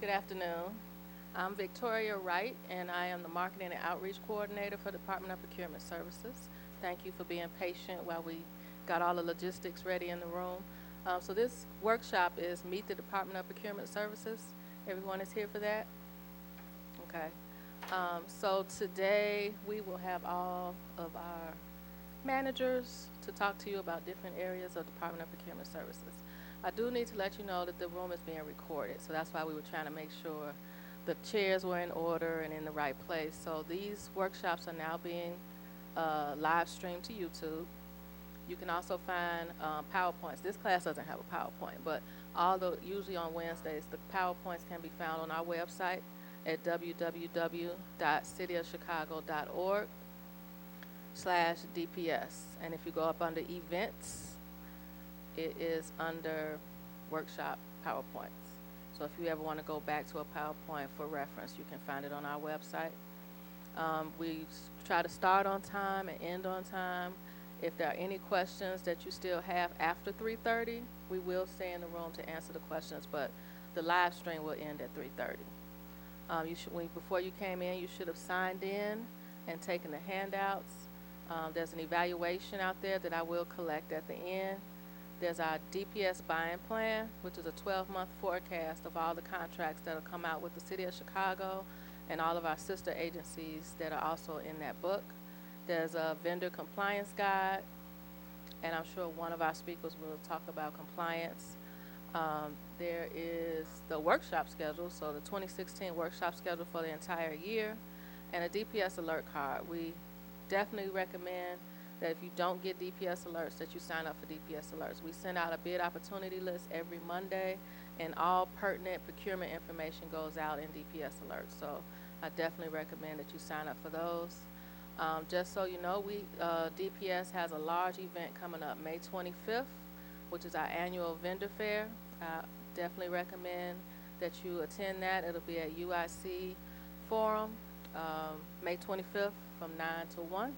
Good afternoon. I'm Victoria Wright, and I am the Marketing and Outreach Coordinator for the Department of Procurement Services. Thank you for being patient while we got all the logistics ready in the room. So this workshop is Meet the Department of Procurement Services. Everyone is here for that? Okay. So today we will have all of our managers to talk to you about different areas of Department of Procurement Services. I do need to let you know that the room is being recorded, so that's why we were trying to make sure the chairs were in order and in the right place. So these workshops are now being live streamed to YouTube. You can also find PowerPoints. This class doesn't have a PowerPoint, but usually on Wednesdays, the PowerPoints can be found on our website at www.cityofchicago.org/DPS. And if you go up under events, it is under workshop PowerPoints. So if you ever want to go back to a PowerPoint for reference, you can find it on our website. We try to start on time and end on time. If there are any questions that you still have after 3:30, we will stay in the room to answer the questions, but the live stream will end at 3:30. Before you came in, you should have signed in and taken the handouts. There's an evaluation out there that I will collect at the end. There's our DPS buying plan, which is a 12-month forecast of all the contracts that will come out with the City of Chicago and all of our sister agencies that are also in that book. There's a vendor compliance guide, and I'm sure one of our speakers will talk about compliance. There is the workshop schedule, so the 2016 workshop schedule for the entire year, and a DPS alert card. We definitely recommend that if you don't get DPS alerts, that you sign up for DPS alerts. We send out a bid opportunity list every Monday, and all pertinent procurement information goes out in DPS alerts. So I definitely recommend that you sign up for those. Just so you know, DPS has a large event coming up May 25th, which is our annual vendor fair. I definitely recommend that you attend that. It'll be at UIC Forum, May 25th from 9 to 1.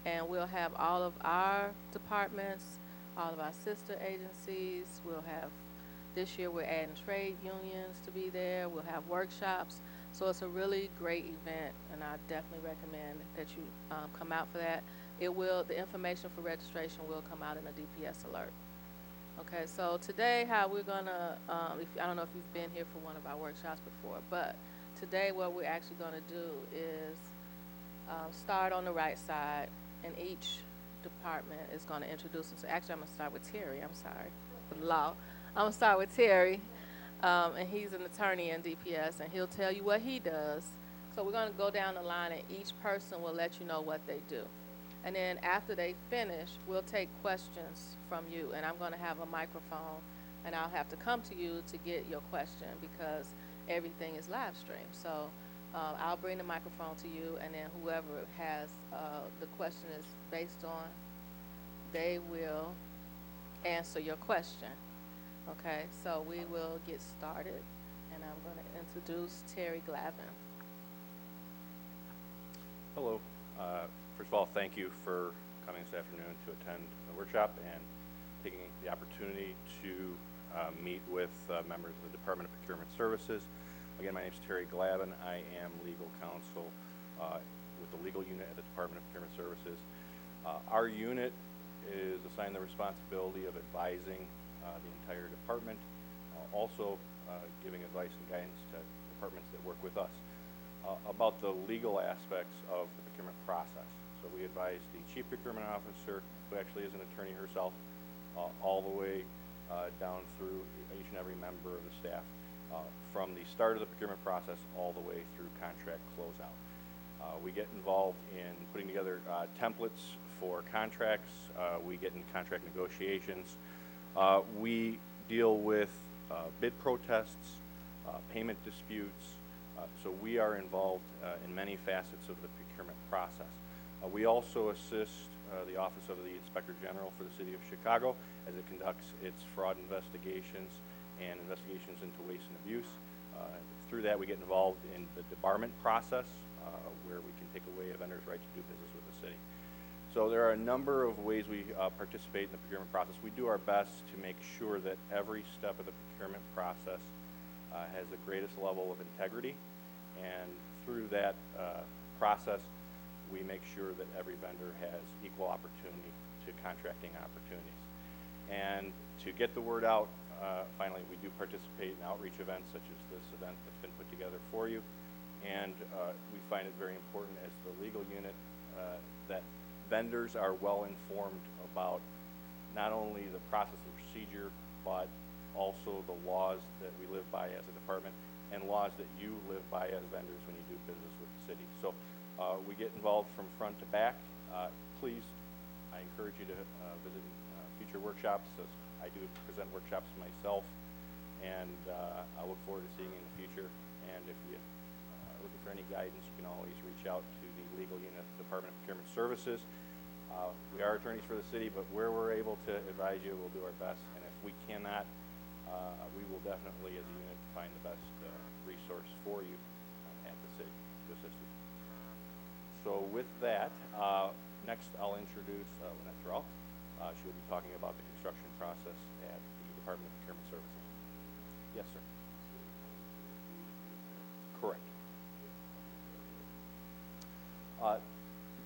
And we'll have all of our departments, all of our sister agencies. This year we're adding trade unions to be there. We'll have workshops. So it's a really great event, and I definitely recommend that you come out for that. The information for registration will come out in a DPS alert. Okay, so today how we're gonna, I don't know if you've been here for one of our workshops before, but today what we're actually gonna do is start on the right side, and each department is gonna introduce them. So actually I'm gonna start with Terry, I'm sorry, for the law. I'm gonna start with Terry, and he's an attorney in DPS, and he'll tell you what he does. So we're gonna go down the line, and each person will let you know what they do. And then after they finish, we'll take questions from you, and I'm gonna have a microphone, and I'll have to come to you to get your question because everything is live streamed. So I'll bring the microphone to you, and then whoever has the question is based on, they will answer your question. Okay, so we will get started, and I'm going to introduce Terry Glavin. Hello. First of all, thank you for coming this afternoon to attend the workshop and taking the opportunity to meet with members of the Department of Procurement Services. Again, my name is Terry Glavin. I am legal counsel with the legal unit at the Department of Procurement Services. Our unit is assigned the responsibility of advising the entire department, also giving advice and guidance to departments that work with us about the legal aspects of the procurement process. So we advise the Chief Procurement Officer, who actually is an attorney herself, all the way down through each and every member of the staff, from the start of the procurement process all the way through contract closeout. We get involved in putting together templates for contracts. We get in contract negotiations. We deal with bid protests, payment disputes. So we are involved in many facets of the procurement process. We also assist the Office of the Inspector General for the City of Chicago as it conducts its fraud investigations and investigations into waste and abuse. Through that, we get involved in the debarment process, where we can take away a vendor's right to do business with the city. So there are a number of ways we participate in the procurement process. We do our best to make sure that every step of the procurement process has the greatest level of integrity, and through that process, we make sure that every vendor has equal opportunity to contracting opportunities. And to get the word out, finally, we do participate in outreach events such as this event that's been put together for you. And we find it very important as the legal unit that vendors are well informed about not only the process and procedure, but also the laws that we live by as a department and laws that you live by as vendors when you do business with the city. So we get involved from front to back. Please, I encourage you to visit future workshops, as I do present workshops myself, and I look forward to seeing you in the future. And if you are looking for any guidance, you can always reach out to the legal unit, Department of Procurement Services. We are attorneys for the city, but where we're able to advise you, we'll do our best. And if we cannot, we will definitely, as a unit, find the best resource for you at the city to assist you. So with that, next I'll introduce Lynette Terrell. She will be talking about the construction process at the Department of Procurement Services. Yes, sir. Correct.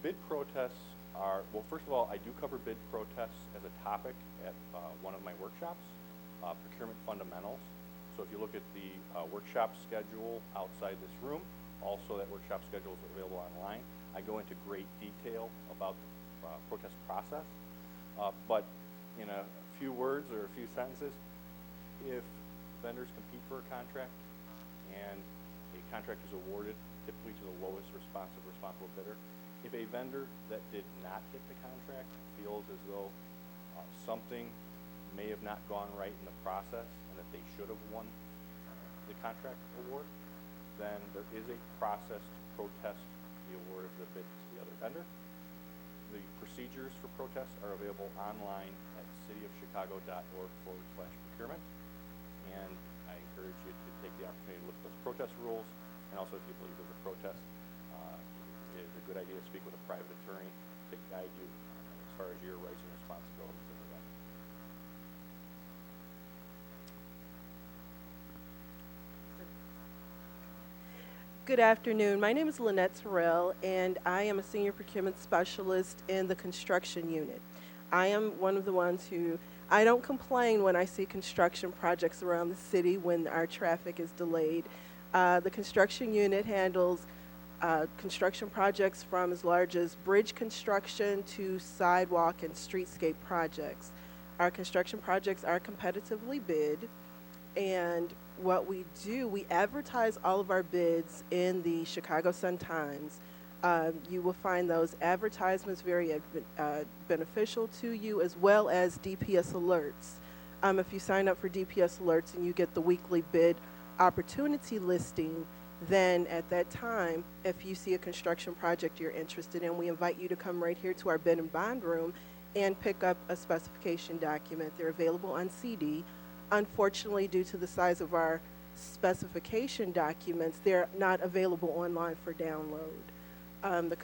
Bid protests are, well, first of all, I do cover bid protests as a topic at one of my workshops, Procurement Fundamentals. So if you look at the workshop schedule outside this room, also that workshop schedule is available online. I go into great detail about the protest process, but in a few words or a few sentences, if vendors compete for a contract and a contract is awarded typically to the lowest responsible bidder, if a vendor that did not get the contract feels as though something may have not gone right in the process and that they should have won the contract award, then there is a process to protest the award of the bid to the other vendor. The procedures for protests are available online at cityofchicago.org/procurement. And I encourage you to take the opportunity to look at those protest rules. And also, if you believe there's a protest, it is a good idea to speak with a private attorney to guide you as far as your rights and responsibilities as a vendor. Good afternoon. My name is Lynette Terrell, and I am a senior procurement specialist in the construction unit. I am one of the ones who, I don't complain when I see construction projects around the city when our traffic is delayed. The construction unit handles construction projects from as large as bridge construction to sidewalk and streetscape projects. Our construction projects are competitively bid, and what we do, we advertise all of our bids in the Chicago Sun-Times. You will find those advertisements very beneficial to you, as well as DPS alerts. If you sign up for DPS alerts and you get the weekly bid opportunity listing, then at that time, if you see a construction project you're interested in, we invite you to come right here to our bid and bond room and pick up a specification document. They're available on CD. Unfortunately, due to the size of our specification documents, they're not available online for download. The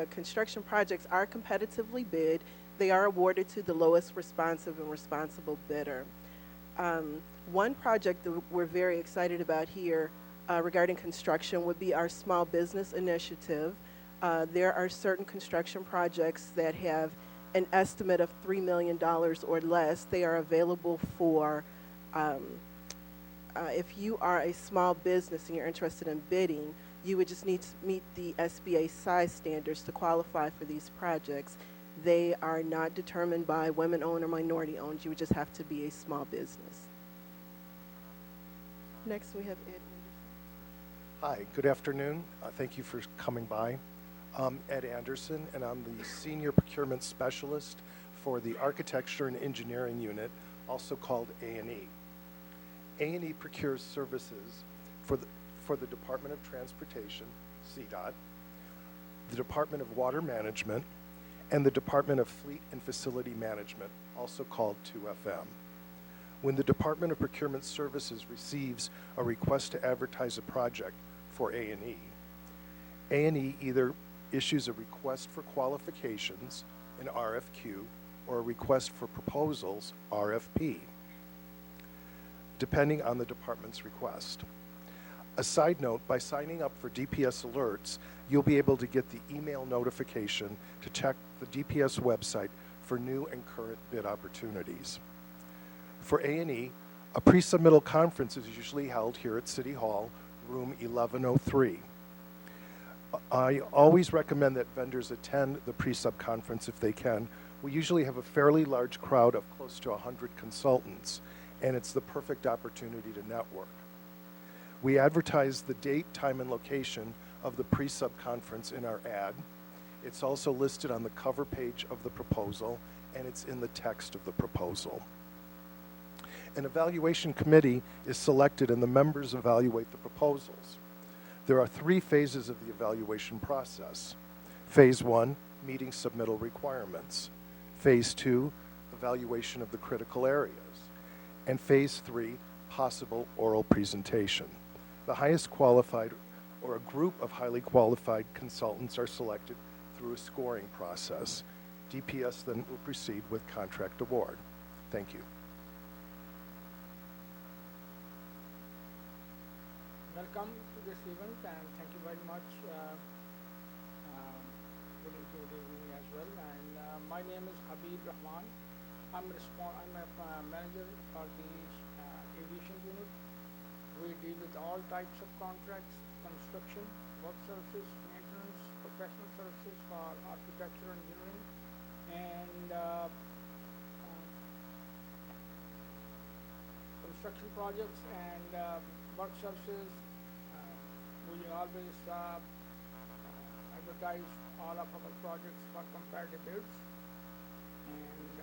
construction projects are competitively bid. They are awarded to the lowest responsive and responsible bidder. One project that we're very excited about here regarding construction would be our small business initiative. There are certain construction projects that have an estimate of $3 million or less. They are available for, if you are a small business and you're interested in bidding, you would just need to meet the SBA size standards to qualify for these projects. They are not determined by women-owned or minority-owned. You would just have to be a small business. Next, we have Ed Anderson. Hi, good afternoon. Thank you for coming by. I'm Ed Anderson, and I'm the Senior Procurement Specialist for the Architecture and Engineering Unit, also called A&E. A&E procures services for the Department of Transportation, CDOT, the Department of Water Management, and the Department of Fleet and Facility Management, also called 2FM. When the Department of Procurement Services receives a request to advertise a project for A&E either issues a request for qualifications, an RFQ, or a request for proposals, RFP. depending on the department's request. A side note, by signing up for DPS alerts, you'll be able to get the email notification to check the DPS website for new and current bid opportunities. For A&E, a pre-submittal conference is usually held here at City Hall, room 1103. I always recommend that vendors attend the pre-sub conference if they can. We usually have a fairly large crowd of close to 100 consultants, and it's the perfect opportunity to network. We advertise the date, time, and location of the pre-sub conference in our ad. It's also listed on the cover page of the proposal, and it's in the text of the proposal. An evaluation committee is selected, and the members evaluate the proposals. There are 3 phases of the evaluation process. Phase 1, meeting submittal requirements. Phase 2, evaluation of the critical areas. And Phase 3, possible oral presentation. The highest qualified or a group of highly qualified consultants are selected through a scoring process. DPS then will proceed with contract award. Thank you. Welcome to this event, and thank you very much for including me as well. And my name is Habib Rahman. I'm a manager for the aviation unit. We deal with all types of contracts: construction, work services, maintenance, professional services for architecture and engineering, and construction projects and work services. We always advertise all of our projects for comparative bids. And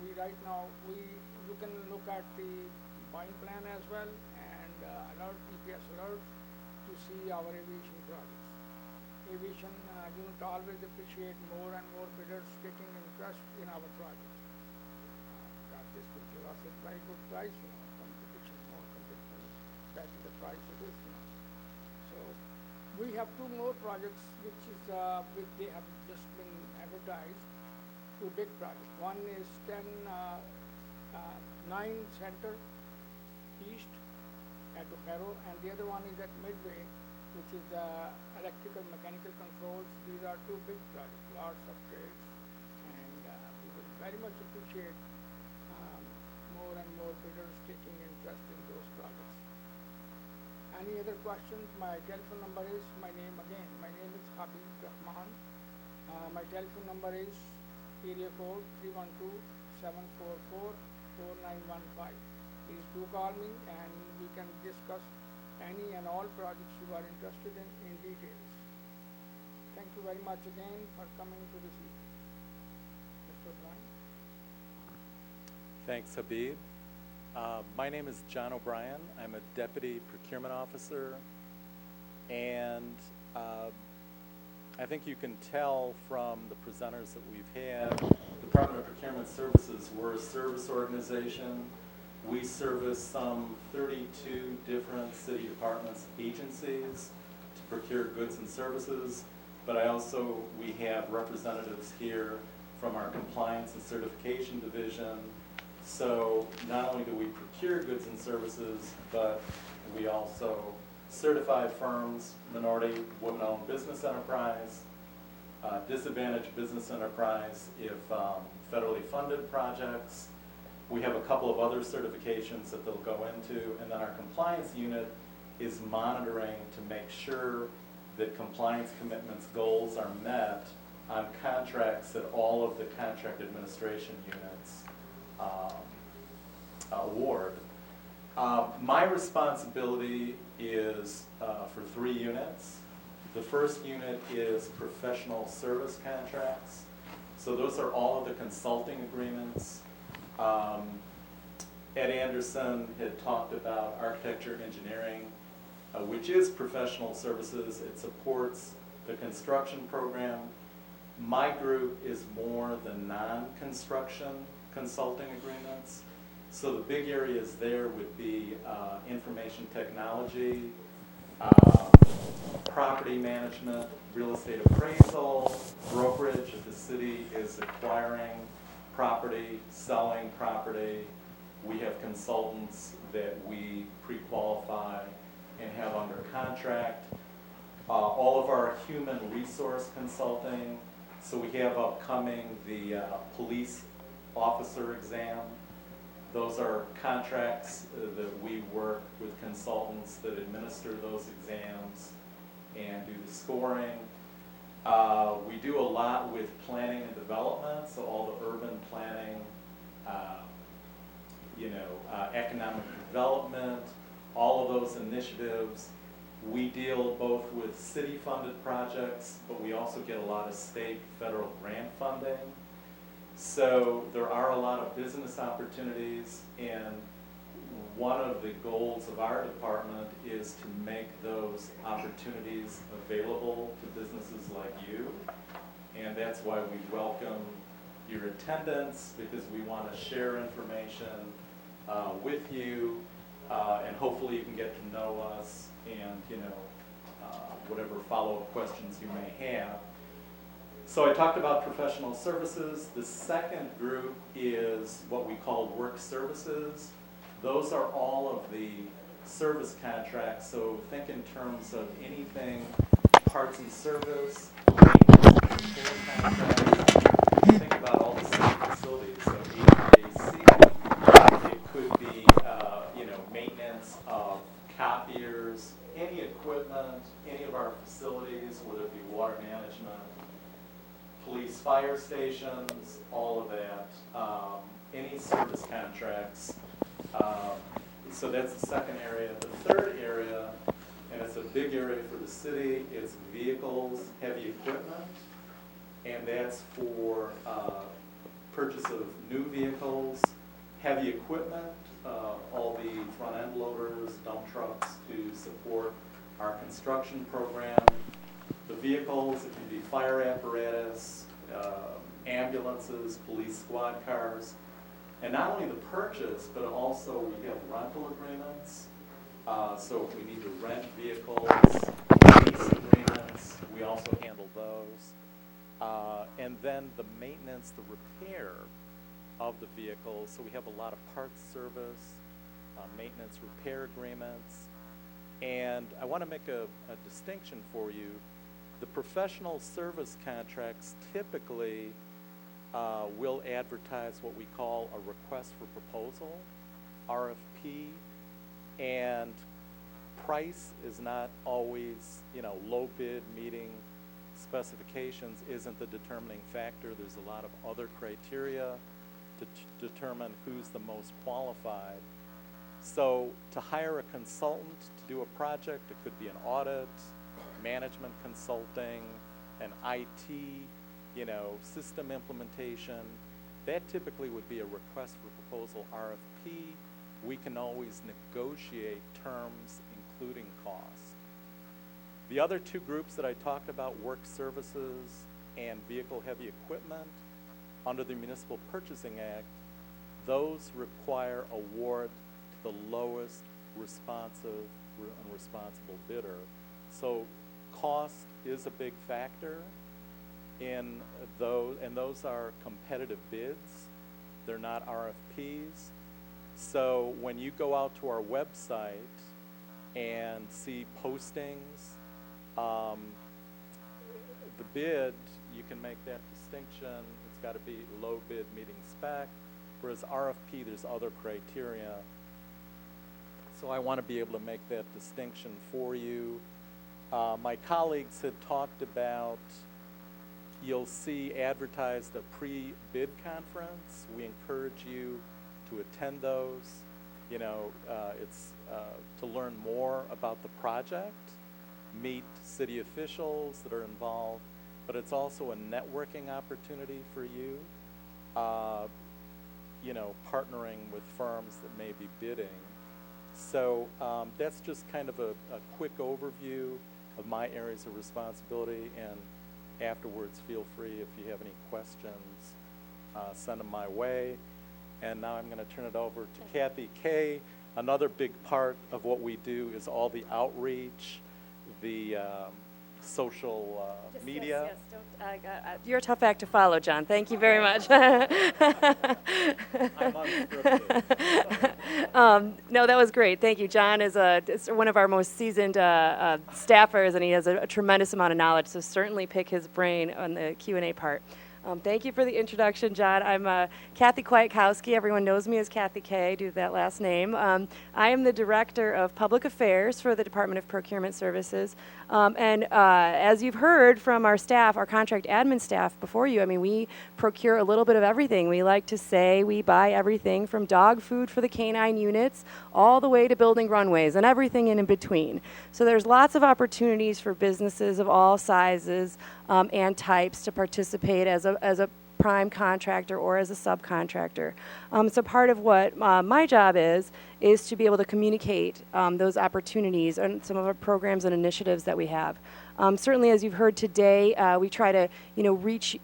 we right now, you can look at the buying plan as well, and DPS alert to see our aviation projects. Aviation unit always appreciate more and more bidders taking interest in our projects. That this will give us a very good price, competition, more competition, better the price it is. So we have 2 more projects which they have just been advertised. 2 big projects. One is 9 Center East at O'Hara, and the other one is at Midway, which is electrical mechanical controls. These are 2 big projects, large upgrades, and we would very much appreciate more and more bidders taking interest in those projects. Any other questions? My telephone number is, my name is Habib Rahman. My telephone number is area code 312-744-4915. Please do call me, and we can discuss any and all projects you are interested in details. Thank you very much again for coming to this evening. Mr. O'Brien. Thanks, Habib. My name is John O'Brien. I'm a Deputy Procurement Officer, and I think you can tell from the presenters that we've had, Department of Procurement Services, we're a service organization. We service some 32 different city departments, agencies to procure goods and services, but we have representatives here from our Compliance and Certification Division. So not only do we procure goods and services, but we also certify firms, minority, women-owned business enterprise, disadvantaged business enterprise if federally funded projects. We have a couple of other certifications that they'll go into, and then our compliance unit is monitoring to make sure that compliance commitments goals are met on contracts that all of the contract administration units award. My responsibility is for 3 units. The first unit is professional service contracts. So those are all of the consulting agreements. Ed Anderson had talked about architecture engineering, which is professional services. It supports the construction program. My group is more the non-construction consulting agreements. So the big areas there would be information technology, property management, real estate appraisal, brokerage if the city is acquiring property, selling property, We have consultants that we pre-qualify and have under contract. All of our human resource consulting, so we have upcoming the police officer exam. Those are contracts that we work with consultants that administer those exams and do the scoring. We do a lot with planning and development, so all the urban planning, economic development, all of those initiatives. We deal both with city-funded projects, but we also get a lot of state, federal grant funding. So there are a lot of business opportunities, and one of the goals of our department is to make those opportunities available to businesses like you. And that's why we welcome your attendance, because we want to share information with you, and hopefully you can get to know us and, whatever follow-up questions you may have. So I talked about professional services. The second group is what we call work services. Those are all of the service contracts, so think in terms of anything parts and service, maintenance, repair contracts. Think about all the city facilities, so HVAC. It could be, maintenance of copiers, any equipment, any of our facilities, whether it be water management, police, fire stations, all of that, any service contracts. So that's the second area. The third area, and it's a big area for the city, is vehicles, heavy equipment, and that's for purchase of new vehicles, heavy equipment, all the front end loaders, dump trucks to support our construction program. The vehicles, it can be fire apparatus, ambulances, police squad cars. And not only the purchase, but also we have rental agreements. So if we need to rent vehicles, lease agreements, we also handle those. And then the maintenance, the repair of the vehicles. So we have a lot of parts service, maintenance repair agreements. And I want to make a distinction for you. The professional service contracts typically will advertise what we call a request for proposal, RFP, and price is not always, low bid meeting specifications isn't the determining factor. There's a lot of other criteria to determine who's the most qualified. So to hire a consultant to do a project, it could be an audit, management consulting, an IT, system implementation. That typically would be a request for proposal RFP. We can always negotiate terms, including cost. The other two groups that I talked about, work services and vehicle heavy equipment, under the Municipal Purchasing Act, those require award to the lowest responsive and responsible bidder. So cost is a big factor in those, and those are competitive bids. They're not RFPs. So when you go out to our website and see postings, the bid, you can make that distinction. It's got to be low bid meeting spec, whereas RFP, there's other criteria. So I want to be able to make that distinction for you. My colleagues had talked about, you'll see advertised a pre-bid conference. We encourage you to attend those. It's to learn more about the project, meet city officials that are involved, but it's also a networking opportunity for you, partnering with firms that may be bidding. So that's just kind of a quick overview of my areas of responsibility, and afterwards feel free if you have any questions, send them my way. And now I'm going to turn it over to Kathy Kay. Another big part of what we do is all the outreach, the social Yes, media. Yes, you're a tough act to follow, John. Thank you very much. I'm unscripted. No, that was great. Thank you. John is one of our most seasoned staffers, and he has a tremendous amount of knowledge, so certainly pick his brain on the Q&A part. Thank you for the introduction, John. I'm Kathy Kwiatkowski. Everyone knows me as Kathy K, due to that last name. I am the Director of Public Affairs for the Department of Procurement Services. As you've heard from our staff, our contract admin staff before you, I mean, we procure a little bit of everything. We like to say we buy everything from dog food for the canine units all the way to building runways and everything in between. So there's lots of opportunities for businesses of all sizes and types to participate as a prime contractor or as a subcontractor. So part of what my job is to be able to communicate those opportunities and some of our programs and initiatives that we have. Certainly, as you've heard today, we try to reach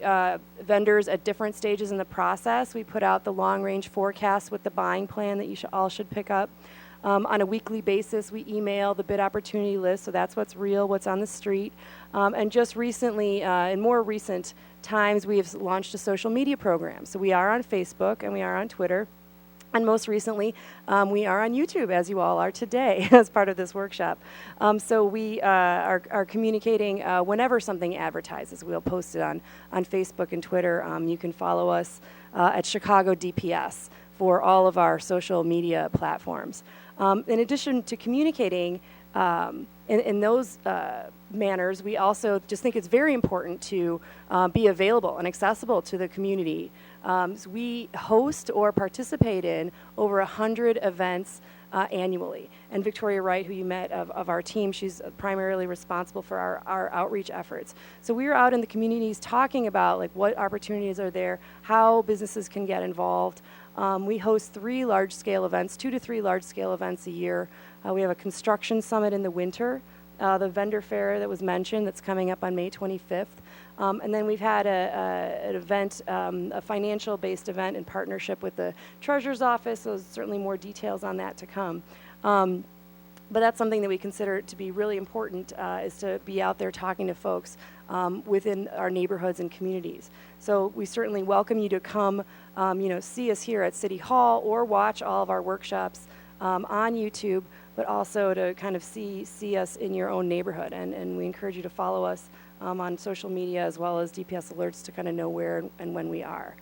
vendors at different stages in the process. We put out the long-range forecast with the buying plan that you all should pick up. On a weekly basis, we email the bid opportunity list, so that's what's real, what's on the street. And just recently, in more recent times, we have launched a social media program. So we are on Facebook and we are on Twitter. And most recently, we are on YouTube, as you all are today, as part of this workshop. So we are communicating whenever something advertises. We'll post it on Facebook and Twitter. You can follow us at Chicago DPS for all of our social media platforms. In addition to communicating in those manners, we also just think it's very important to be available and accessible to the community. So we host or participate in over 100 events annually. And Victoria Wright, who you met of our team, she's primarily responsible for our outreach efforts. So we are out in the communities talking about like what opportunities are there, how businesses can get involved. We host 3 large-scale events, 2 to 3 large-scale events a year. We have a construction summit in the winter, the vendor fair that was mentioned that's coming up on May 25th. And then we've had an event, a financial-based event in partnership with the Treasurer's Office, so there's certainly more details on that to come. But that's something that we consider to be really important, is to be out there talking to folks within our neighborhoods and communities. So we certainly welcome you to come, see us here at City Hall or watch all of our workshops on YouTube, but also to kind of see us in your own neighborhood. And we encourage you to follow us on social media as well as DPS alerts to kind of know where and when we are.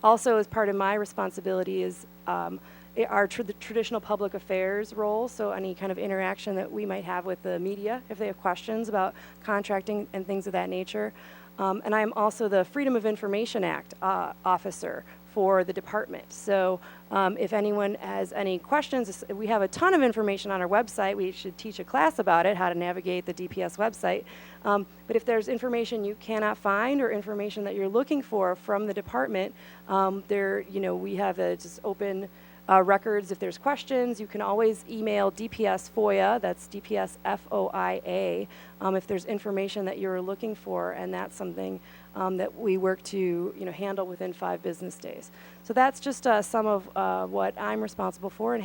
Also, as part of my responsibility is the traditional public affairs role, so any kind of interaction that we might have with the media if they have questions about contracting and things of that nature. And I am also the Freedom of Information Act officer for the department. So if anyone has any questions, we have a ton of information on our website. We should teach a class about it, how to navigate the DPS website. But if there's information you cannot find or information that you're looking for from the department, we have just open records. If there's questions, you can always email DPS FOIA, that's DPS FOIA, if there's information that you're looking for, and that's something that we work to handle within 5 business days. So that's just some of what I'm responsible for, and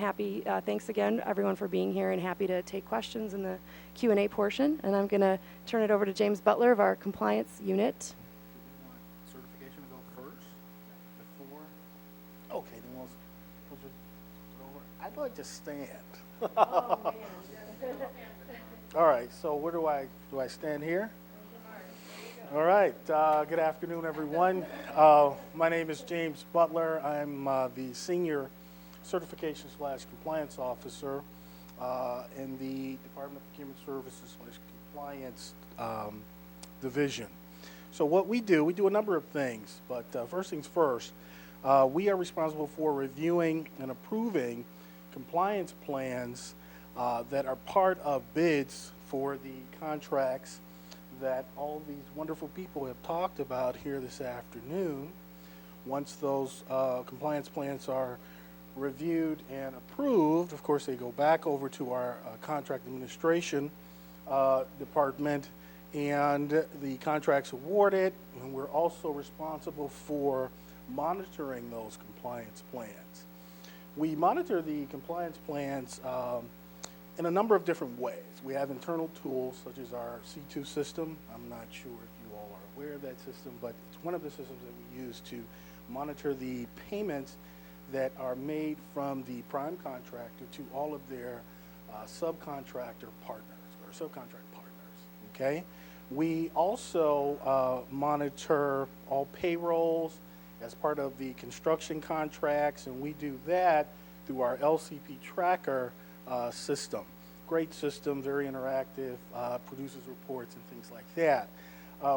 thanks again everyone for being here, and happy to take questions in the Q&A portion. And I'm going to turn it over to James Butler of our compliance unit. Certification to go first before? Okay, then we'll put it over. I'd like to stand. Oh, man. All right, so where do I stand here? All right, good afternoon, everyone. My name is James Butler. I'm the Senior Certification/Compliance Officer in the Department of Procurement Services/Compliance Division. So what we do a number of things, but first things first, we are responsible for reviewing and approving compliance plans that are part of bids for the contracts that all these wonderful people have talked about here this afternoon. Once those compliance plans are reviewed and approved, of course, they go back over to our contract administration department, and the contract's awarded, and we're also responsible for monitoring those compliance plans. We monitor the compliance plans in a number of different ways. We have internal tools such as our C2 system. I'm not sure if you all are aware of that system, but it's one of the systems that we use to monitor the payments that are made from the prime contractor to all of their subcontractor partners or subcontract partners, okay? We also monitor all payrolls as part of the construction contracts, and we do that through our LCP tracker system. Great system, very interactive, produces reports and things like that.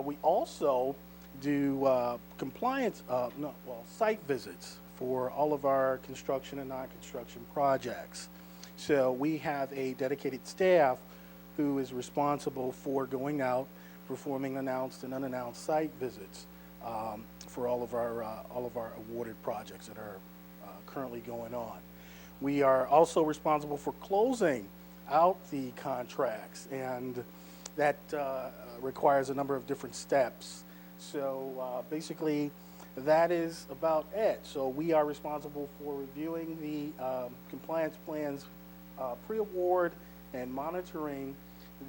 We also do site visits for all of our construction and non-construction projects. So we have a dedicated staff who is responsible for going out, performing announced and unannounced site visits for all of our awarded projects that are currently going on. We are also responsible for closing out the contracts, and that requires a number of different steps. So basically, that is about it. So we are responsible for reviewing the compliance plans pre-award and monitoring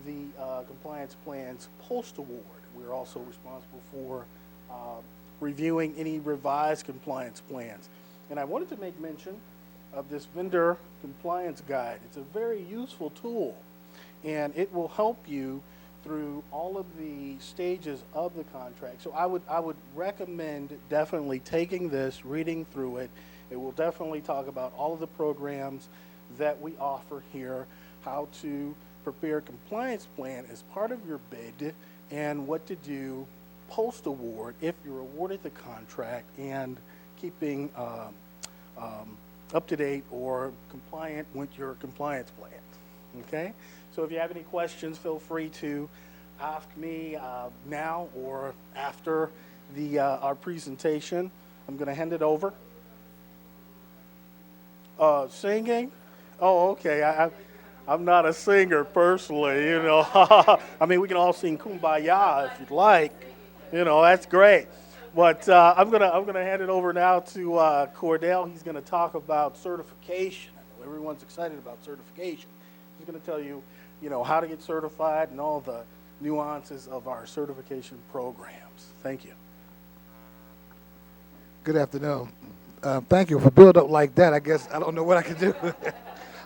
the compliance plans post-award. We're also responsible for reviewing any revised compliance plans. And I wanted to make mention of this vendor compliance guide. It's a very useful tool, and it will help you through all of the stages of the contract. So I would recommend definitely taking this, reading through it. It will definitely talk about all of the programs that we offer here, how to prepare a compliance plan as part of your bid, and what to do post-award if you're awarded the contract, and keeping up to date or compliant with your compliance plan. Okay? So if you have any questions, feel free to ask me now or after our presentation. I'm going to hand it over. Singing? Oh, okay. I'm not a singer personally, you know. I mean, we can all sing Kumbaya if you'd like. You know, that's great. But I'm gonna hand it over now to Cordell. He's gonna talk about certification. I know everyone's excited about certification. He's gonna tell you, you know, how to get certified and all the nuances of our certification programs. Thank you. Good afternoon. Thank you for build up like that. I guess I don't know what I can do.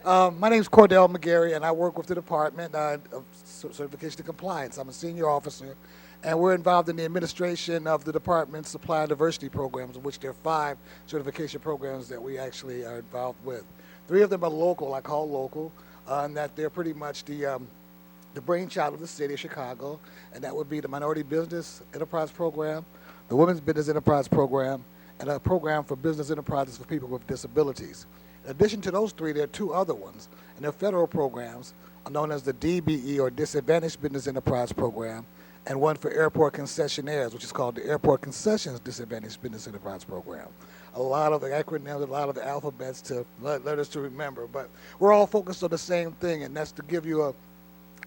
My name is Cordell McGarry, and I work with the Department of Certification and Compliance. I'm a senior officer, and we're involved in the administration of the Department's Supply and Diversity programs, of which there are 5 certification programs that we actually are involved with. 3 of them are local, I call local, and that they're pretty much the brainchild of the city of Chicago, and that would be the Minority Business Enterprise Program, the Women's Business Enterprise Program, and a program for business enterprises for people with disabilities. In addition to those 3, there are 2 other ones, and they're federal programs known as the DBE, or Disadvantaged Business Enterprise Program, and one for airport concessionaires, which is called the Airport Concessions Disadvantaged Business Enterprise Program. A lot of the acronyms, a lot of the alphabets to letters to remember, but we're all focused on the same thing, and that's to give you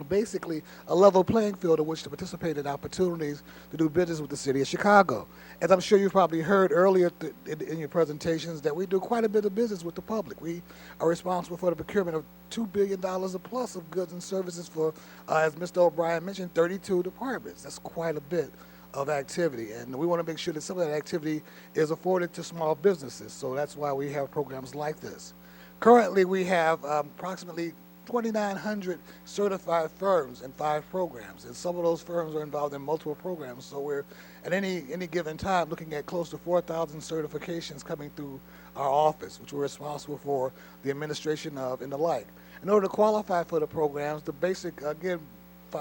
basically a level playing field in which to participate in opportunities to do business with the city of Chicago. As I'm sure you've probably heard earlier in your presentations, that we do quite a bit of business with the public. We are responsible for the procurement of $2 billion or plus of goods and services for, as Mr. O'Brien mentioned, 32 departments. That's quite a bit of activity, and we want to make sure that some of that activity is afforded to small businesses, so that's why we have programs like this. Currently, we have approximately 2,900 certified firms in 5 programs, and some of those firms are involved in multiple programs. So we're at any given time looking at close to 4,000 certifications coming through our office, which we're responsible for the administration of and the like. In order to qualify for the programs, the basic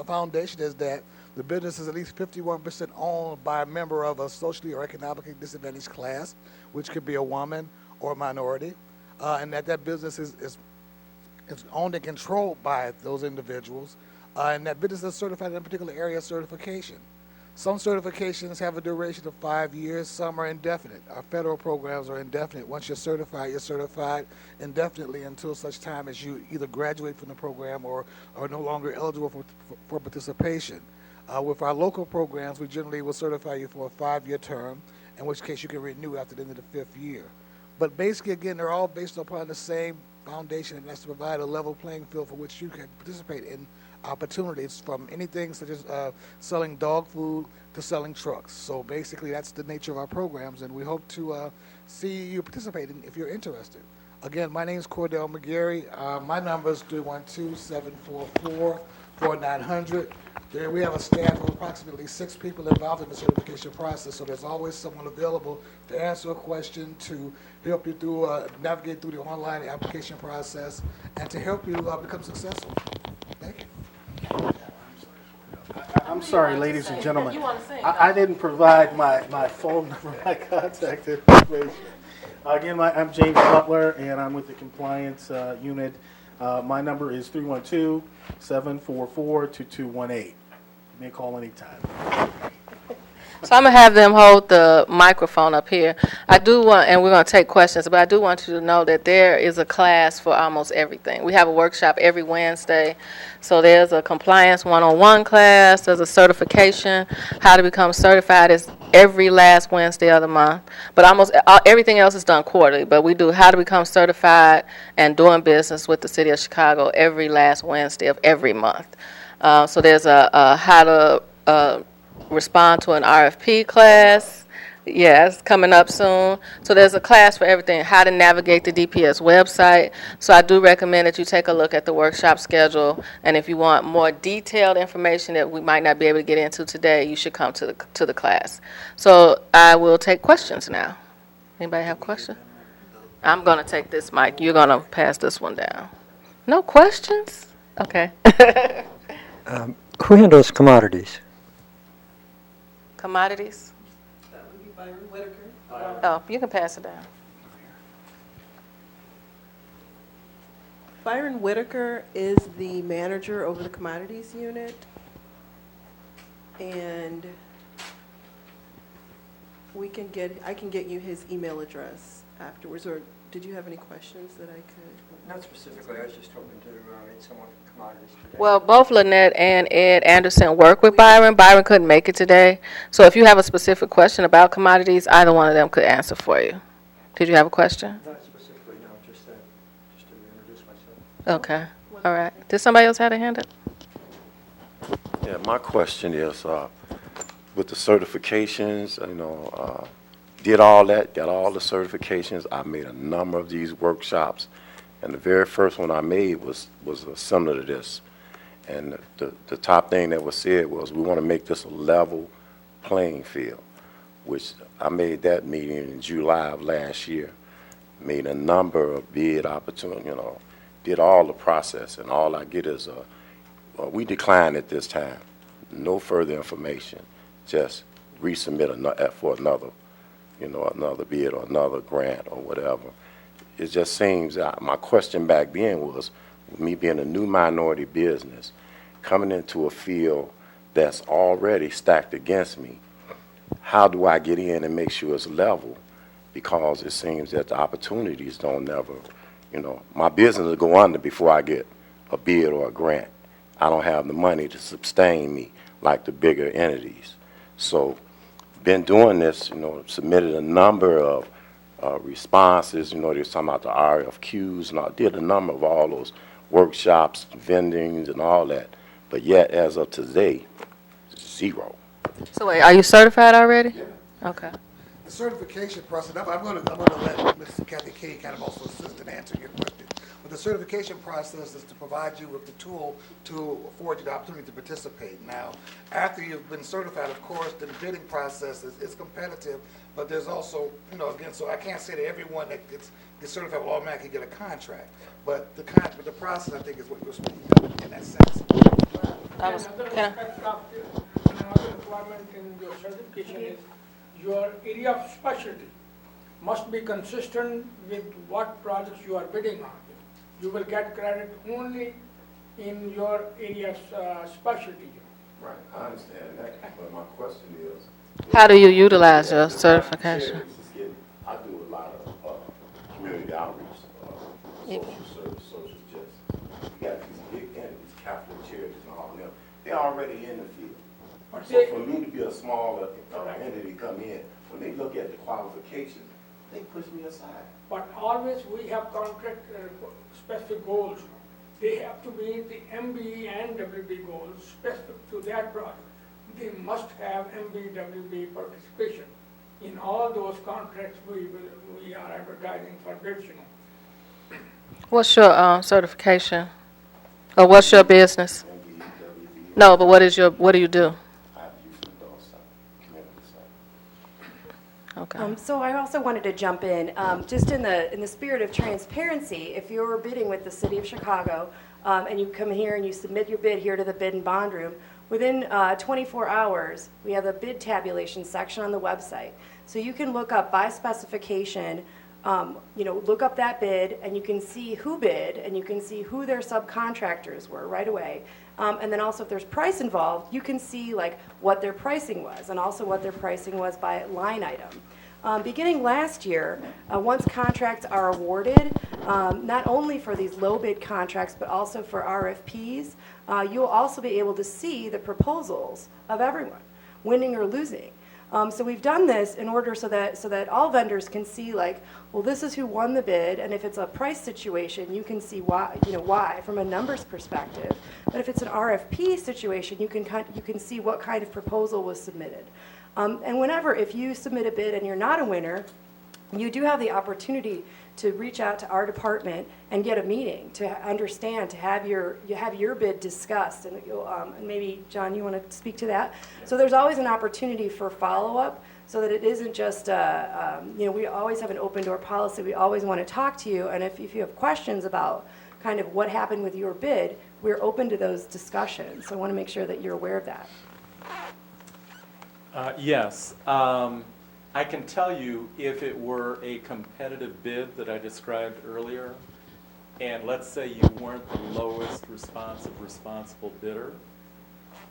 foundation is that the business is at least 51% owned by a member of a socially or economically disadvantaged class, which could be a woman or a minority, and that business is owned and controlled by those individuals, and that business is certified in a particular area of certification. Some certifications have a duration of 5 years, some are indefinite. Our federal programs are indefinite. Once you're certified indefinitely until such time as you either graduate from the program or are no longer eligible for participation. With our local programs, we generally will certify you for a 5-year term, in which case you can renew after the end of the 5th year. But basically, again, they're all based upon the same foundation, and that's to provide a level playing field for which you can participate in opportunities from anything such as selling dog food to selling trucks. So basically, that's the nature of our programs, and we hope to see you participating if you're interested. Again, my name is Cordell McGarry. My number is 312-744-4900. There we have a staff of approximately 6 people involved in the certification process, so there's always someone available to answer a question, to help you through, navigate through the online application process, and to help you become successful. Thank you. I'm sorry, ladies and gentlemen. You wanna sing, I didn't provide my phone number, my contact information. Again, I'm James Butler, and I'm with the compliance unit. My number is 312-744-2218. You may call anytime. So I'm going to have them hold the microphone up here. I do want, and we're going to take questions, but I do want you to know that there is a class for almost everything. We have a workshop every Wednesday. So there's a compliance 101 class, there's a certification, how to become certified is every last Wednesday of the month. But almost everything else is done quarterly, but we do how to become certified and doing business with the City of Chicago every last Wednesday of every month. So there's a how to respond to an RFP class. Yeah, it's coming up soon. So there's a class for everything, how to navigate the DPS website. So I do recommend that you take a look at the workshop schedule. And if you want more detailed information that we might not be able to get into today, you should come to the class. So I will take questions now. Anybody have questions? I'm going to take this mic. You're going to pass this one down. No questions? Okay. Who handles commodities? Commodities? That would be Byron Whitaker. Oh, you can pass it down. Byron Whitaker is the manager over the commodities unit. And I can get you his email address afterwards. Or did you have any questions that I could? Not specifically, I was just hoping to meet someone from commodities today. Well, both Lynette and Ed Anderson work with Byron. Byron couldn't make it today. So if you have a specific question about commodities, either one of them could answer for you. Did you have a question? Not specifically, no, just to introduce myself. Okay. All right. Did somebody else have a hand up? Yeah, my question is, with the certifications, did all that, got all the certifications. I made a number of these workshops, and the very first one I made was similar to this. And the top thing that was said was, we want to make this a level playing field, which I made that meeting in July of last year. Made a number of bid opportunities, did all the process, and all I get is we declined at this time. No further information. Just resubmit for another bid or another grant or whatever. It just seems, my question back then was, me being a new minority business, coming into a field that's already stacked against me, how do I get in and make sure it's level? Because it seems that the opportunities don't never, my business will go under before I get a bid or a grant. I don't have the money to sustain me like the bigger entities. So, been doing this, submitted a number of responses, they were talking about the RFQs, and I did a number of all those workshops, vendings, and all that. But yet, as of today, 0. So wait, are you certified already? Yeah. Okay. The certification process, I'm going to let Ms. Kathy King kind of also assist and answer your question. But the certification process is to provide you with the tool to afford you the opportunity to participate. Now, after you've been certified, of course, the bidding process is competitive, but there's also, again, so I can't say that everyone that gets certified will automatically get a contract. But the process, I think, is what you're speaking of in that sense. Another aspect of another requirement in your certification is your area of specialty must be consistent with what projects you are bidding on. You will get credit only in your area's specialty. Right, I understand that, but my question is, How do you utilize your certification? I do a lot of community outreach, social service, social justice. You got these big entities, Catholic charities and all of them. They're already in the field. So for me to be a small entity come in, when they look at the qualifications, They push me aside. But always we have contract specific goals. They have to meet the MB and WB goals specific to that project. They must have MB, WB participation. In all those contracts, we are advertising for bids, you know. What's your certification? Or what's your business? No, but what do you do? I usually do some community stuff. Okay. So I also wanted to jump in, just in the spirit of transparency. If you're bidding with the City of Chicago, and you come here and you submit your bid here to the bid and bond room, within 24 hours, we have a bid tabulation section on the website. So you can look up by specification, look up that bid, and you can see who bid, and you can see who their subcontractors were right away. And then also if there's price involved, you can see like what their pricing was, and also what their pricing was by line item. Beginning last year, once contracts are awarded, not only for these low bid contracts, but also for RFPs, you'll also be able to see the proposals of everyone, winning or losing. So we've done this in order so that all vendors can see, like, well, this is who won the bid, and if it's a price situation, you can see why from a numbers perspective. But if it's an RFP situation, you can see what kind of proposal was submitted. And if you submit a bid and you're not a winner, you do have the opportunity to reach out to our department and get a meeting to understand, to have your bid discussed. And maybe, John, you want to speak to that? So there's always an opportunity for follow-up so that it isn't just, we always have an open door policy. We always want to talk to you. And if you have questions about kind of what happened with your bid, we're open to those discussions. So I want to make sure that you're aware of that. Yes. I can tell you if it were a competitive bid that I described earlier, and let's say you weren't the lowest responsible bidder,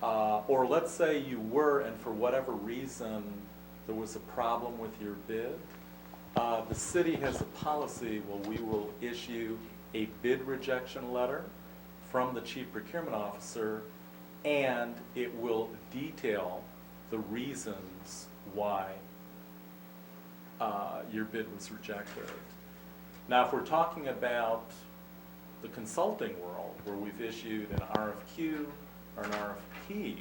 or let's say you were and for whatever reason there was a problem with your bid, the city has a policy where we will issue a bid rejection letter from the chief procurement officer, and it will detail the reasons why your bid was rejected. Now, if we're talking about the consulting world, where we've issued an RFQ or an RFP,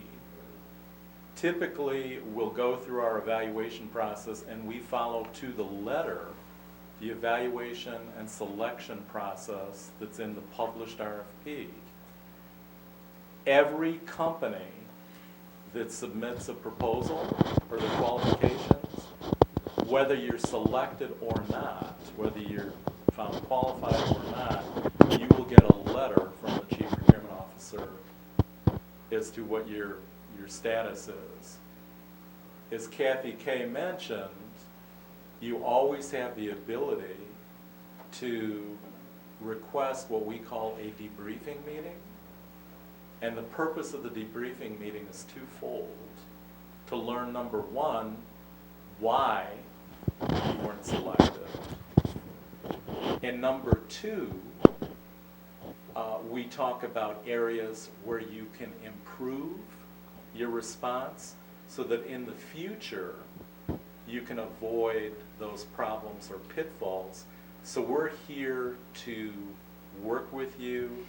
typically we'll go through our evaluation process and we follow to the letter the evaluation and selection process that's in the published RFP. Every company that submits a proposal for the qualifications, whether you're selected or not, whether you're found qualified or not, you will get a letter from the chief procurement officer as to what your status is. As Kathy Kay mentioned, you always have the ability to request what we call a debriefing meeting. And the purpose of the debriefing meeting is twofold. To learn, number one, why you weren't selected. And number two, we talk about areas where you can improve your response so that in the future you can avoid those problems or pitfalls. So we're here to work with you,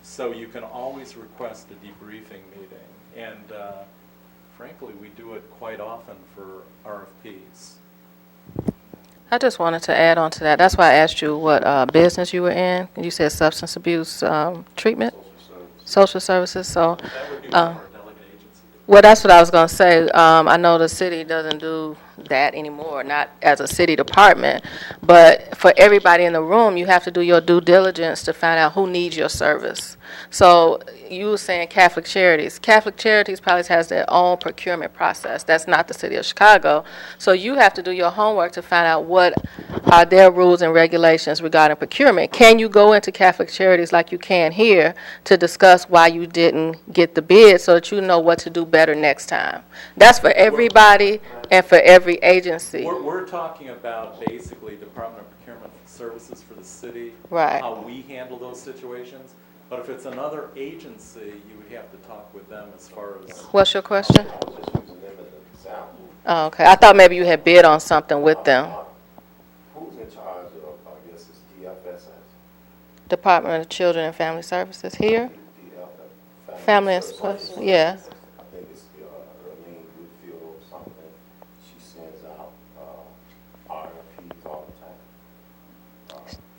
so you can always request a debriefing meeting. And frankly, we do it quite often for RFPs. I just wanted to add on to that. That's why I asked you what business you were in. You said substance abuse treatment? Social services. So, That would be one of our delegate agencies. well, that's what I was going to say. I know the city doesn't do that anymore, not as a city department, but for everybody in the room, you have to do your due diligence to find out who needs your service. So you were saying Catholic Charities. Catholic Charities probably has their own procurement process. That's not the city of Chicago. So you have to do your homework to find out what are their rules and regulations regarding procurement. Can you go into Catholic Charities like you can here to discuss why you didn't get the bid so that you know what to do better next time? That's for everybody and for every agency. We're talking about basically Department of Procurement Services for the city, Right. how we handle those situations. But if it's another agency, you would have to talk with them as far as. What's your question? I was just using them as an example. Oh, okay. I thought maybe you had bid on something with them. Who Department of Children and Family Services here. Family and Special, yeah. I think it's Erlene Woodfield or something. She sends out RFPs all the time.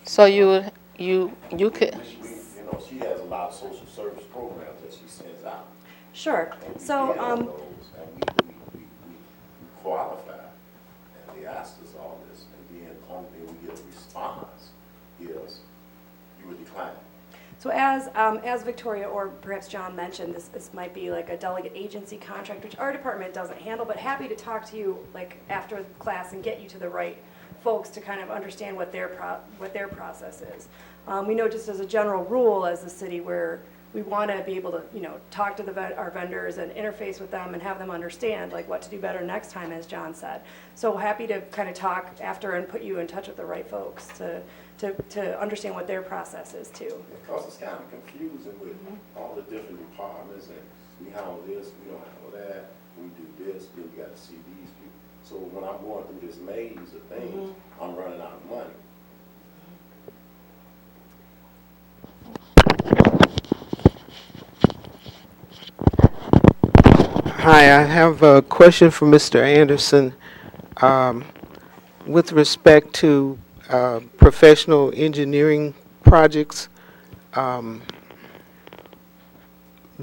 So you could, She has a lot of social service programs that she sends out. Sure. And we So, bid on those, and we qualify. And they asked us all this, and then the only thing we get a response is you were declining. So as Victoria or perhaps John mentioned, this might be like a delegate agency contract, which our department doesn't handle, but happy to talk to you like after class and get you to the right folks to kind of understand what their process is. We know just as a general rule as the city where we want to be able to, talk to our vendors and interface with them and have them understand like what to do better next time, as John said. So happy to kind of talk after and put you in touch with the right folks to understand what their process is too. Because it's kind of confusing with all the different departments, and we handle this, we don't handle that, we do this, then you got to see these people. So when I'm going through this maze of things, I'm running out of money. Hi, I have a question for Mr. Anderson. With respect to professional engineering projects, do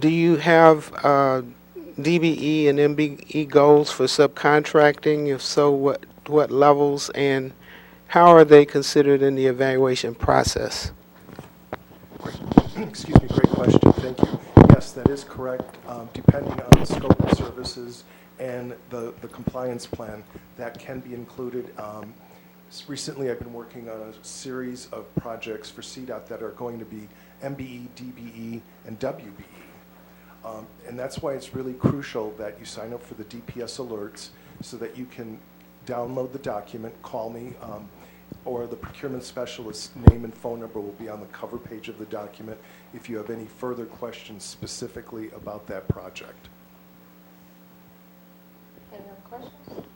you have DBE and MBE goals for subcontracting? If so, what levels, and how are they considered in the evaluation process? Excuse me, great question, thank you. Yes, that is correct. Depending on the scope of services and the compliance plan, that can be included. Recently, I've been working on a series of projects for CDOT that are going to be MBE, DBE, and WBE. And that's why it's really crucial that you sign up for the DPS alerts so that you can download the document, call me, or the procurement specialist's name and phone number will be on the cover page of the document if you have any further questions specifically about that project. any other questions?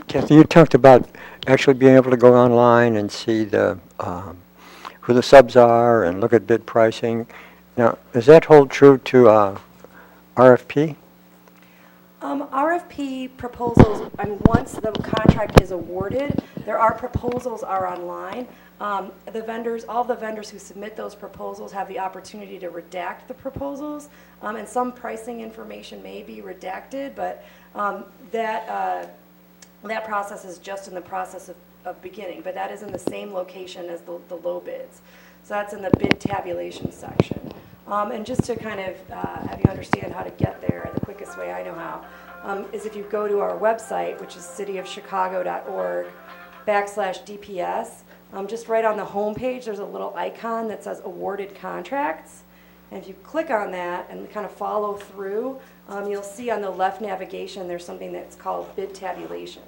Kathy, you talked about actually being able to go online and see the who the subs are and look at bid pricing. Now, does that hold true to RFP? RFP proposals, once the contract is awarded, our proposals are online. All the vendors who submit those proposals have the opportunity to redact the proposals, and some pricing information may be redacted, but that process is just in the process of beginning, but that is in the same location as the low bids. So that's in the bid tabulation section. And just to kind of have you understand how to get there, the quickest way I know how, is if you go to our website, which is cityofchicago.org/DPS, just right on the home page, there's a little icon that says awarded contracts. And if you click on that and kind of follow through, you'll see on the left navigation there's something that's called bid tabulations.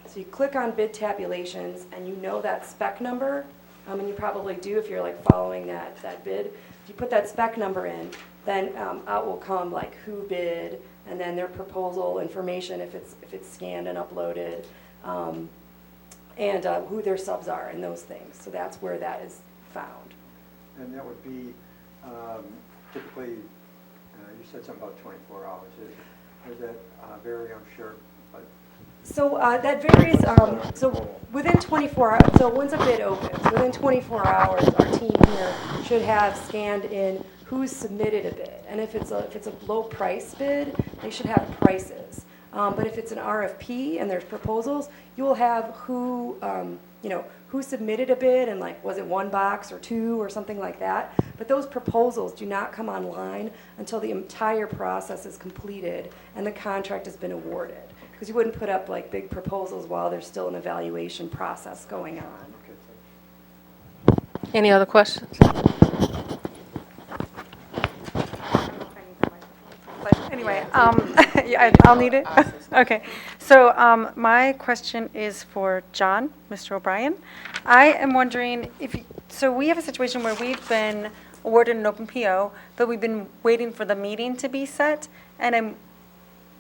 So you click on bid tabulations and you know that spec number, and you probably do if you're like following that bid. If you put that spec number in, then out will come like who bid, and then their proposal information if it's scanned and uploaded, and who their subs are and those things. So that's where that is found. And that would be typically, you said something about 24 hours. Is that vary, I'm sure? But so that varies. So within 24 hours, so once a bid opens, within 24 hours, our team here should have scanned in who's submitted a bid. And if it's a low price bid, they should have prices. But if it's an RFP and there's proposals, you will have who submitted a bid and like, was it one box or two or something like that. But those proposals do not come online until the entire process is completed and the contract has been awarded. Because you wouldn't put up like big proposals while there's still an evaluation process going on. Any other questions? But anyway, yeah, I'll need it. Okay. So my question is for John, Mr. O'Brien. I am wondering so we have a situation where we've been awarded an open PO, but we've been waiting for the meeting to be set, and I'm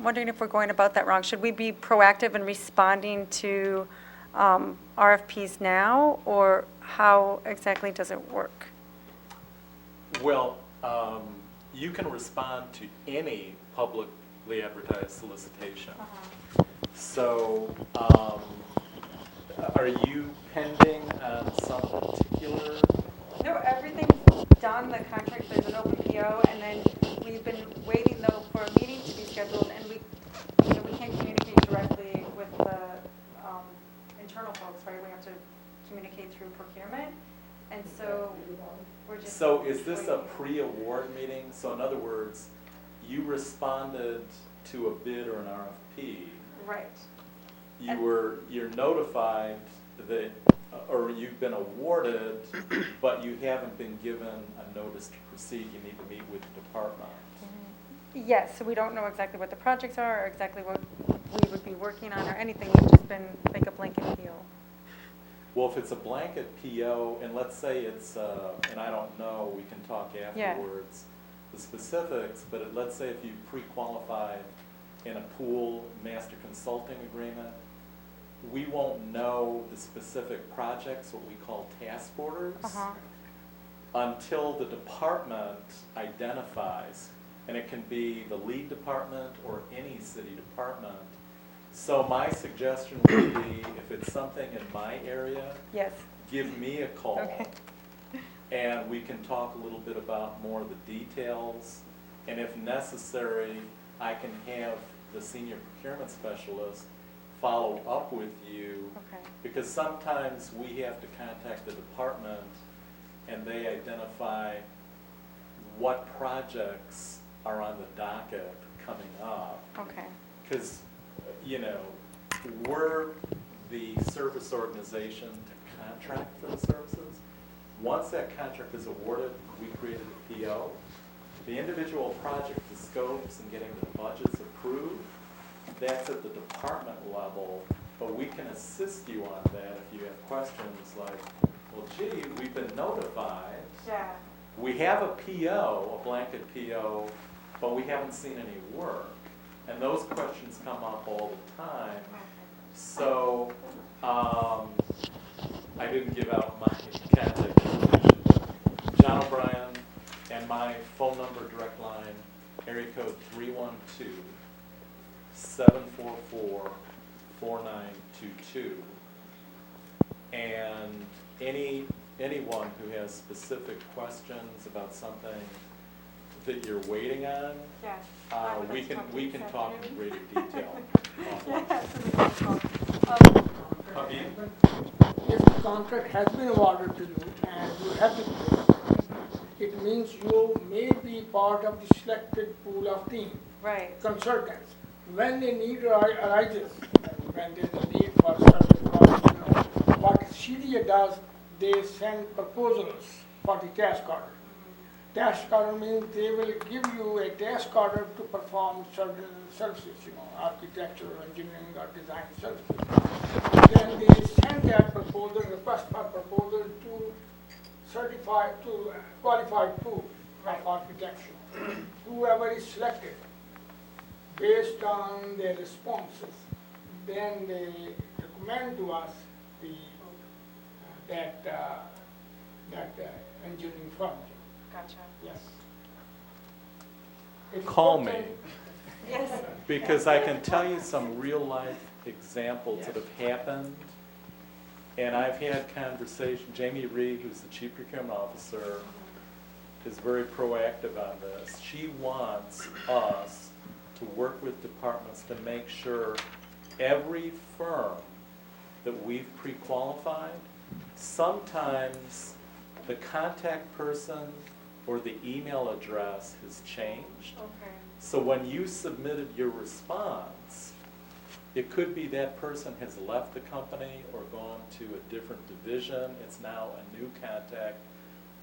wondering if we're going about that wrong. Should we be proactive in responding to RFPs now, or how exactly does it work? Well, you can respond to any publicly advertised solicitation. So, are you pending on some particular? No, everything's done, the contract, there's an open PO, and then we've been waiting though for a meeting to be scheduled, and we can't communicate directly with the internal folks, right? We have to communicate through procurement, and so we're just. So is this a waiting. pre-award meeting? So in other words, you responded to a bid or an RFP. Right. You're notified that, or you've been awarded, but you haven't been given a notice to proceed. You need to meet with the department. Yes, so we don't know exactly what the projects are, or exactly what we would be working on, or anything. We've just been like a blanket PO. Well, if it's a blanket PO, and let's say it's, and I don't know, we can talk afterwards, the specifics, but let's say if you pre-qualified in a pool master consulting agreement, we won't know the specific projects, what we call task orders, until the department identifies, and it can be the lead department or any city department. So my suggestion would be, if it's something in my area, Yes. give me a call. Okay. And we can talk a little bit about more of the details. And if necessary, I can have the senior procurement specialist follow up with you. Okay. Because sometimes we have to contact the department and they identify what projects are on the docket coming up. Okay. Because, you know, we're the service organization to contract for the services. Once that contract is awarded, we created a PO. The individual project, the scopes and getting the budgets approved, that's at the department level, but we can assist you on that if you have questions like, well, gee, we've been notified. Yeah. We have a PO, a blanket PO, but we haven't seen any work. And those questions come up all the time. So, I didn't give out my contact information. John O'Brien and my phone number, direct line, area code 312-744-4922. And anyone who has specific questions about something that you're waiting on, we can talk in greater detail. If the contract has been awarded to you and you have to pay, it means you may be part of the selected pool of team. Right. Consultants. When the need arises, when there's a need for certain projects, what CDA does, they send proposals for the task order. Task order means they will give you a task order to perform certain services, architectural, engineering, or design services. Then they send that proposal, request for proposal to qualified pool of architecture. Whoever is selected, based on their responses, then they recommend to us that engineering firm. Gotcha. Yes. It's Call me, important- Yes. because I can tell you some real-life examples that have happened. And I've had conversation, Jamie Reed, who's the Chief Procurement Officer, is very proactive on this. She wants us to work with departments to make sure every firm that we've pre-qualified, sometimes the contact person or the email address has changed. Okay. So when you submitted your response, it could be that person has left the company or gone to a different division. It's now a new contact,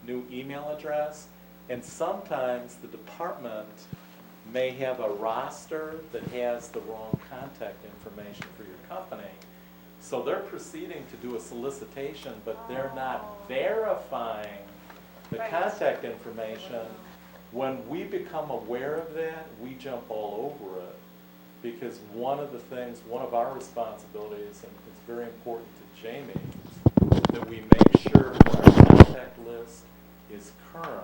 new email address. And sometimes the department may have a roster that has the wrong contact information for your company. So they're proceeding to do a solicitation, but they're not verifying the Right. contact information. When we become aware of that, we jump all over it. because one of our responsibilities, and it's very important to Jamie, that we make sure that our contact list is current,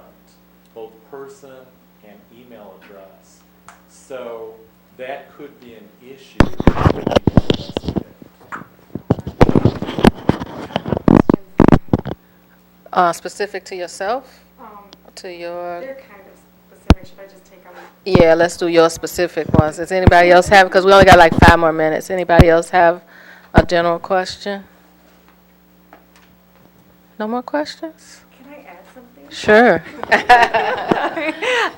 both person and email address. So that could be an issue that we need to investigate. Specific to yourself? To your... They're kind of specific. Should I just take them? Yeah, let's do your specific ones. Does anybody else have, because we only got like 5 more minutes. Anybody else have a general question? No more questions? Can I add something? Sure.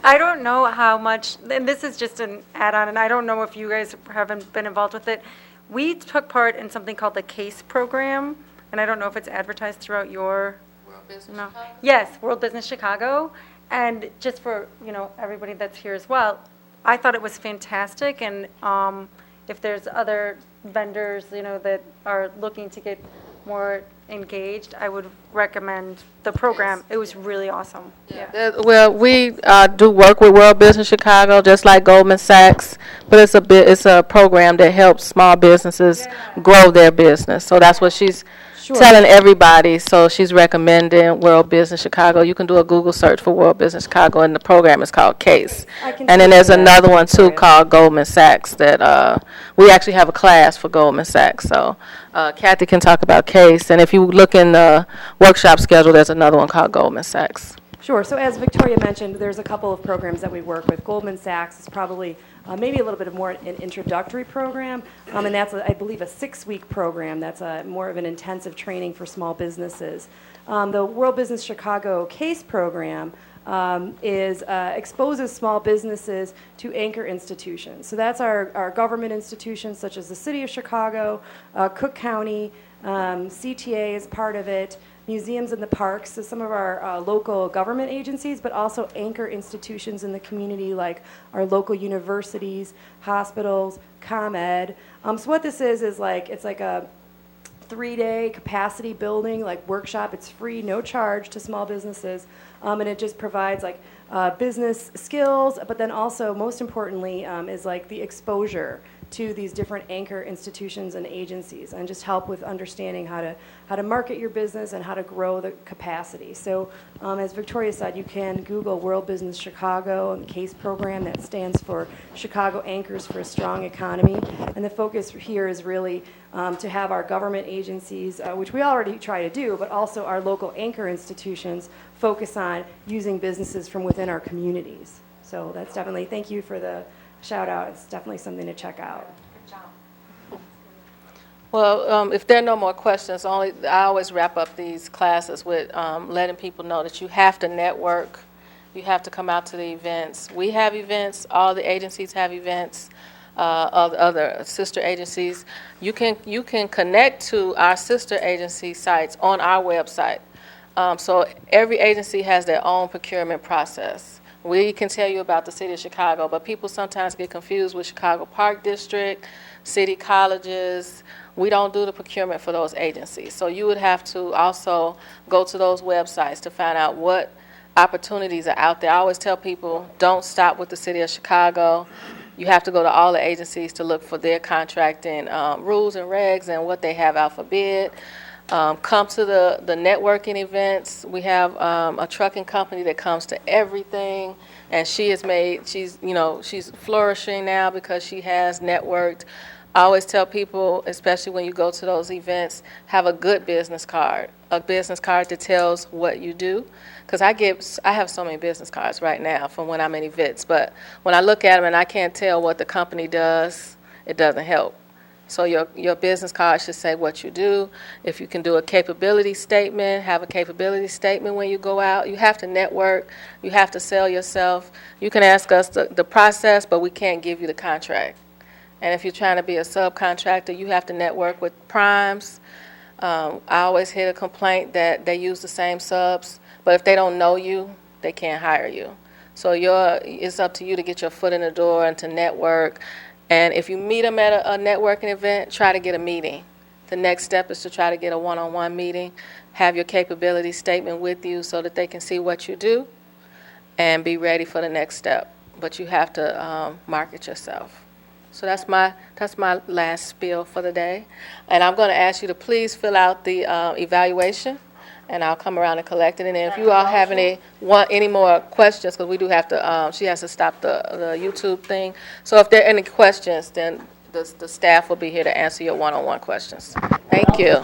I don't know how much, and this is just an add-on, and I don't know if you guys haven't been involved with it. We took part in something called the CASE program, and I don't know if it's advertised throughout your... World Business No. Chicago? Yes, World Business Chicago. And just for, everybody that's here as well, I thought it was fantastic. And if there's other vendors, that are looking to get more engaged, I would recommend the program. Yes. It was really awesome. Well, we do work with World Business Chicago, just like Goldman Sachs, but it's a program that helps small businesses grow their business. So that's what she's telling everybody. So she's recommending World Business Chicago. You can do a Google search for World Business Chicago, and the program is called CASE. And then there's another one too called Goldman Sachs that we actually have a class for Goldman Sachs. So Kathy can talk about CASE, and if you look in the workshop schedule, there's another one called Goldman Sachs. Sure. So as Victoria mentioned, there's a couple of programs that we work with. Goldman Sachs is probably maybe a little bit more an introductory program, and that's, I believe, a 6-week program. That's more of an intensive training for small businesses. The World Business Chicago CASE program exposes small businesses to anchor institutions. So that's our government institutions, such as the City of Chicago, Cook County, CTA is part of it, museums in the parks, so some of our local government agencies, but also anchor institutions in the community like our local universities, hospitals, ComEd. So what this is like, it's like a 3-day capacity building workshop. It's free, no charge to small businesses, and it just provides business skills, but then also most importantly is the exposure to these different anchor institutions and agencies, and just help with understanding how to market your business and how to grow the capacity. So as Victoria said, you can Google World Business Chicago and the CASE program. That stands for Chicago Anchors for a Strong Economy. And the focus here is really to have our government agencies, which we already try to do, but also our local anchor institutions focus on using businesses from within our communities. So that's definitely, thank you for the shout out. It's definitely something to check out. Good job. Well, if there are no more questions, I always wrap up these classes with letting people know that you have to network. You have to come out to the events. We have events. All the agencies have events. Other sister agencies. You can connect to our sister agency sites on our website. So every agency has their own procurement process. We can tell you about the City of Chicago, but people sometimes get confused with Chicago Park District, city colleges. We don't do the procurement for those agencies. So you would have to also go to those websites to find out what opportunities are out there. I always tell people, don't stop with the City of Chicago. You have to go to all the agencies to look for their contracting rules and regs and what they have out for bid. Come to the networking events. We have a trucking company that comes to everything, and she's flourishing now because she has networked. I always tell people, especially when you go to those events, have a good business card that tells what you do. Because I have so many business cards right now from when I'm in events, but when I look at them and I can't tell what the company does, it doesn't help. So your business card should say what you do. If you can do a capability statement, have a capability statement when you go out. You have to network. You have to sell yourself. You can ask us the process, but we can't give you the contract. And if you're trying to be a subcontractor, you have to network with primes. I always hear a complaint that they use the same subs, but if they don't know you, they can't hire you. So it's up to you to get your foot in the door and to network. And if you meet them at a networking event, try to get a meeting. The next step is to try to get a one-on-one meeting, have your capability statement with you so that they can see what you do and be ready for the next step. But you have to market yourself. So that's my last spiel for the day. And I'm going to ask you to please fill out the evaluation, and I'll come around and collect it. And then if you all have any more questions, because we do have to, she has to stop the YouTube thing. So if there are any questions, then the staff will be here to answer your one-on-one questions. Thank you.